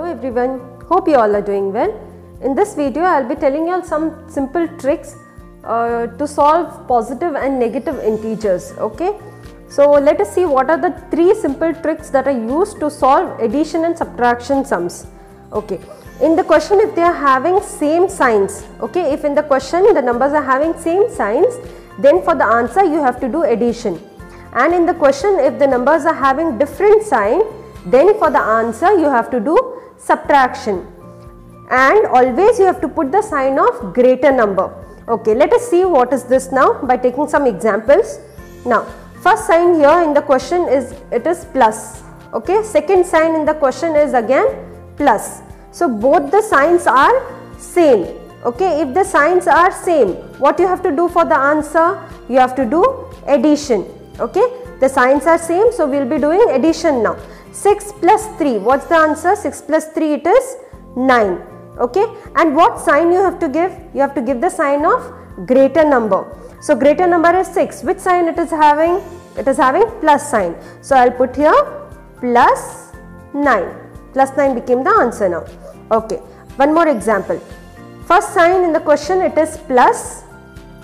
everyone, hope you all are doing well. In this video I will be telling you all some simple tricks to solve positive and negative integers. Okay, so let us see what are the three simple tricks that are used to solve addition and subtraction sums. Okay, in the question if they are having same signs, okay, if in the question the numbers are having same signs, then for the answer you have to do addition, and in the question if the numbers are having different sign, then for the answer you have to do subtraction, and always you have to put the sign of greater number. Okay, let us see what is this now by taking some examples. Now first sign here in the question is plus. Okay, second sign in the question is again plus. So both the signs are same. Okay, if the signs are same, what you have to do for the answer? You have to do addition. Okay, the signs are same, so we will be doing addition now. 6 plus 3, what's the answer? 6 plus 3, it is 9. Okay, and what sign you have to give? You have to give the sign of greater number. So greater number is 6. Which sign it is having? It is having plus sign. So I will put here plus 9. Plus 9 became the answer now. Okay, one more example. First sign in the question it is plus.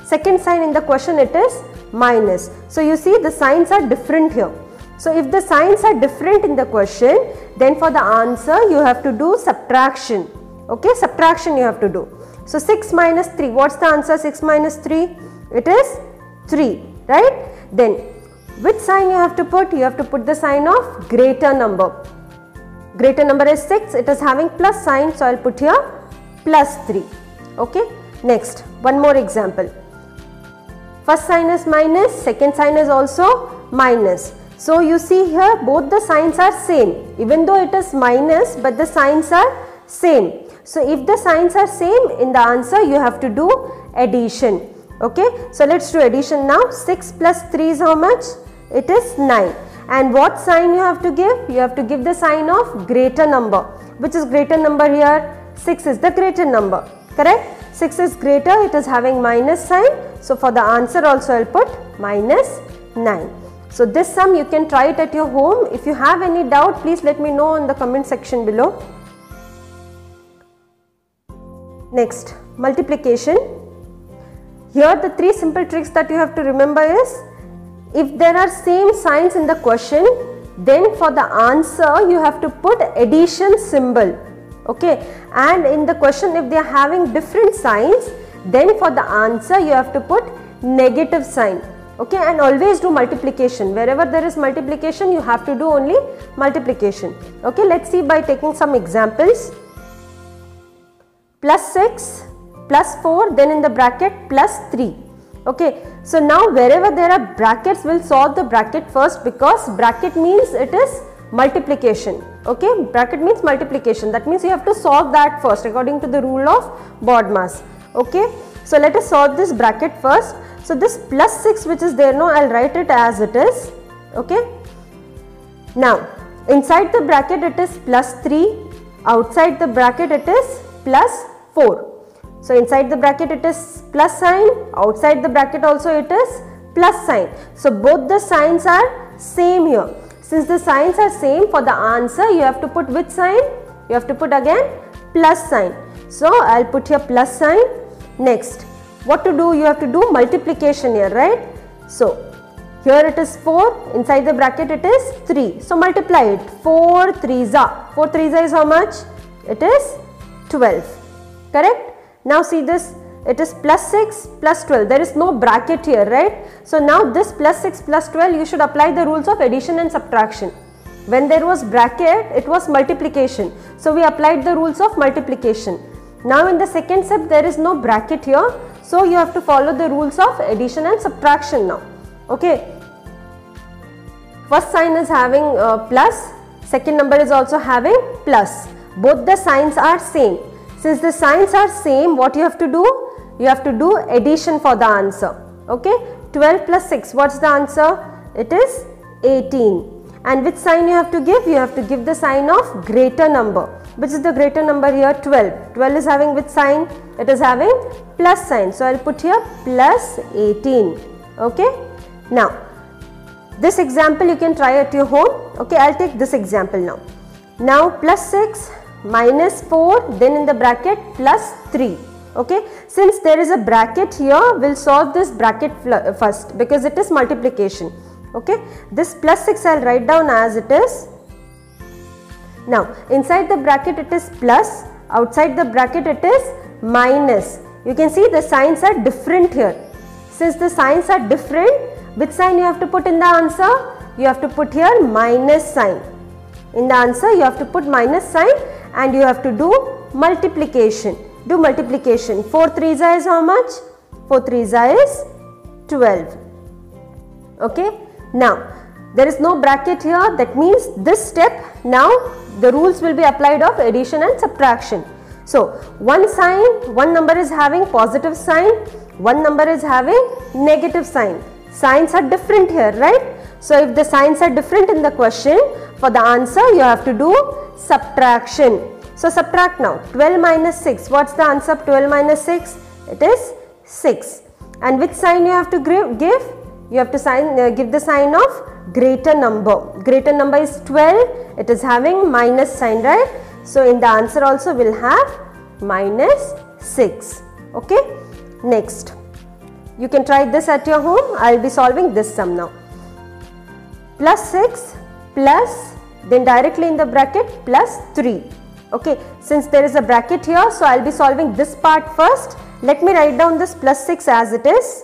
Second sign in the question it is minus. So you see the signs are different here. So if the signs are different in the question, then for the answer you have to do subtraction. Okay, subtraction you have to do. So 6 minus 3, what's the answer? 6 minus 3, it is 3, right? Then which sign you have to put? You have to put the sign of greater number. Greater number is 6, it is having plus sign, so I will put here plus 3. Okay, next one more example. First sign is minus, second sign is also minus. So you see here both the signs are same, even though it is minus, but the signs are same. So if the signs are same, in the answer you have to do addition. Okay, so let's do addition now. 6 plus 3 is how much? It is 9. And what sign you have to give? You have to give the sign of greater number. Which is greater number here? 6 is the greater number, correct? 6 is greater, it is having minus sign. So for the answer also I will put minus 9. So this sum you can try it at your home. If you have any doubt, please let me know in the comment section below. Next, multiplication. Here the three simple tricks that you have to remember is, if there are same signs in the question, then for the answer you have to put addition symbol. Okay, and in the question if they are having different signs, then for the answer you have to put negative sign. Okay, and always do multiplication. Wherever there is multiplication you have to do only multiplication. Okay, let's see by taking some examples. Plus 6, plus 4, then in the bracket plus 3. Okay, so now wherever there are brackets, we'll solve the bracket first, because bracket means it is multiplication. Okay, bracket means multiplication. That means you have to solve that first according to the rule of BODMAS. Okay, so let us solve this bracket first. So this plus 6 which is there now, I'll write it as it is. Okay, now inside the bracket it is plus 3, outside the bracket it is plus 4. So inside the bracket it is plus sign, outside the bracket also it is plus sign. So both the signs are same here. Since the signs are same, for the answer you have to put which sign? You have to put again plus sign. So I'll put here plus sign. Next, what to do? You have to do multiplication here, right? So here it is 4, inside the bracket it is 3. So multiply it. 4 3s. 4 3s is how much? It is 12. Correct? Now see this, it is plus 6 plus 12, there is no bracket here, right? So now this plus 6 plus 12, you should apply the rules of addition and subtraction. When there was bracket, it was multiplication. So we applied the rules of multiplication. Now in the second step, there is no bracket here. So you have to follow the rules of addition and subtraction now. Okay. First sign is having plus, second number is also having plus. Both the signs are same. Since the signs are same, what you have to do? You have to do addition for the answer. Okay, 12 plus 6, what's the answer? It is 18. And which sign you have to give? You have to give the sign of greater number. Which is the greater number here? 12. 12 is having which sign? It is having plus sign. So I will put here plus 18. Okay, now this example you can try at your home. Okay, I will take this example now. Now plus 6 minus 4, then in the bracket plus 3. Okay, since there is a bracket here, we'll solve this bracket first because it is multiplication. Okay, this plus 6 I'll write down as it is. Now inside the bracket it is plus, outside the bracket it is minus. You can see the signs are different here. Since the signs are different, which sign you have to put in the answer? You have to put here minus sign. In the answer you have to put minus sign and you have to do multiplication. Do multiplication. 4 3s is how much? 4 3s is 12. Okay. Now there is no bracket here, that means this step now the rules will be applied of addition and subtraction. So one number is having positive sign, one number is having negative sign. Signs are different here, right? So if the signs are different in the question, for the answer you have to do subtraction. So subtract now. 12 minus 6. What's the answer of 12 minus 6? It is 6. And which sign you have to give? You have to give the sign of greater number. Greater number is 12. It is having minus sign, right? So in the answer also we'll have minus 6. Okay. Next. You can try this at your home. I'll be solving this sum now. Plus 6 plus, then directly in the bracket plus 3. Okay, since there is a bracket here, so I'll be solving this part first. Let me write down this plus 6 as it is.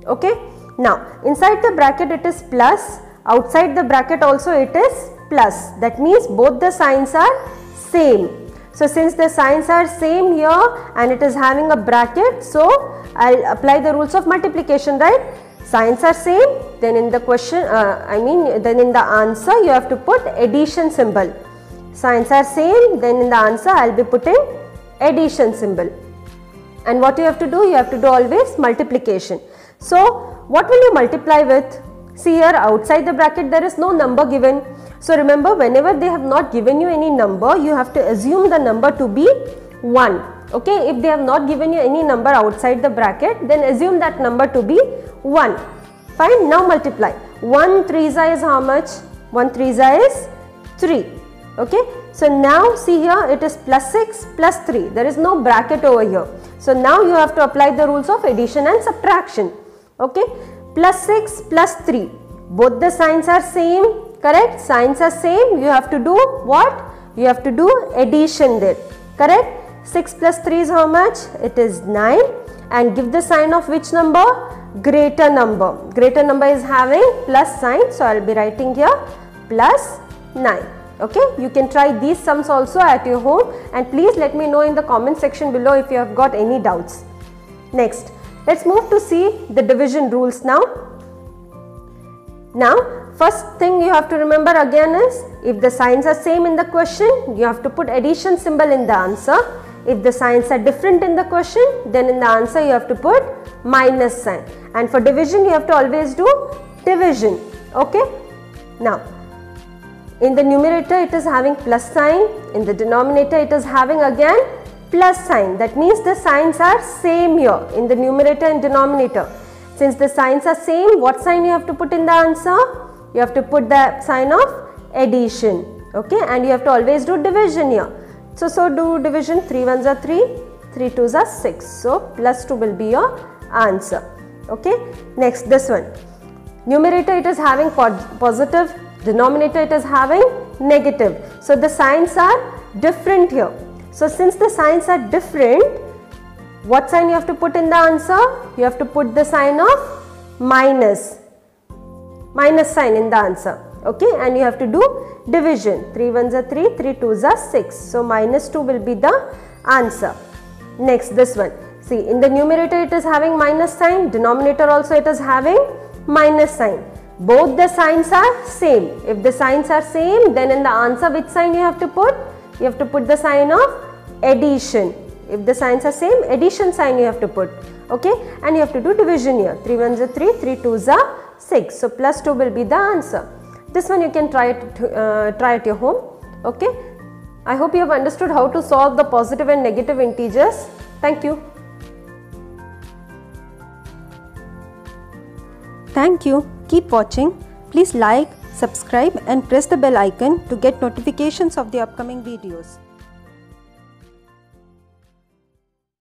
Okay, now inside the bracket it is plus, outside the bracket also it is plus. That means both the signs are same. So since the signs are same here and it is having a bracket, so I'll apply the rules of multiplication, right? Signs are same, then in the question, then in the answer you have to put addition symbol. Signs are same, then in the answer I'll be putting addition symbol. And what you have to do? You have to do always multiplication. So what will you multiply with? See here, outside the bracket there is no number given. So remember, whenever they have not given you any number, you have to assume the number to be 1. Okay, if they have not given you any number outside the bracket, then assume that number to be 1. Fine, now multiply. 1 3s is how much? 1 3s is 3. Okay, so now see here, it is plus 6 plus 3. There is no bracket over here. So now you have to apply the rules of addition and subtraction. Okay, plus 6 plus 3. Both the signs are same, correct? Signs are same. You have to do what? You have to do addition there, correct? 6 plus 3 is how much? It is 9. And give the sign of which number? Greater number. Greater number is having plus sign. So I will be writing here plus 9. Okay, you can try these sums also at your home and please let me know in the comment section below if you have got any doubts. Next, let's move to see the division rules now. Now, first thing you have to remember again is, if the signs are same in the question, you have to put addition symbol in the answer. If the signs are different in the question, then in the answer you have to put minus sign. And for division, you have to always do division. Okay. Now, in the numerator it is having plus sign, in the denominator it is having again plus sign. That means the signs are same here in the numerator and denominator. Since the signs are same, what sign you have to put in the answer? You have to put the sign of addition. Okay, and you have to always do division here. So do division. 3 1s are 3, 3 2s are 6. So plus 2 will be your answer. Okay, next this one. Numerator it is having positive, denominator it is having negative. So the signs are different here. So since the signs are different, what sign you have to put in the answer? You have to put the sign of minus sign in the answer. Okay, and you have to do division. 3 1s are 3, 3 2s are 6. So minus 2 will be the answer. Next this one. See, in the numerator it is having minus sign, denominator also it is having minus sign. Both the signs are same. If the signs are same, then in the answer which sign you have to put? You have to put the sign of addition. If the signs are same, addition sign you have to put. Okay, and you have to do division here. 3 1s are 3, 3 2s are 6. So plus 2 will be the answer. This one you can try at your home. Okay, I hope you have understood how to solve the positive and negative integers. Thank you. Thank you. Keep watching. Please like, subscribe and press the bell icon to get notifications of the upcoming videos.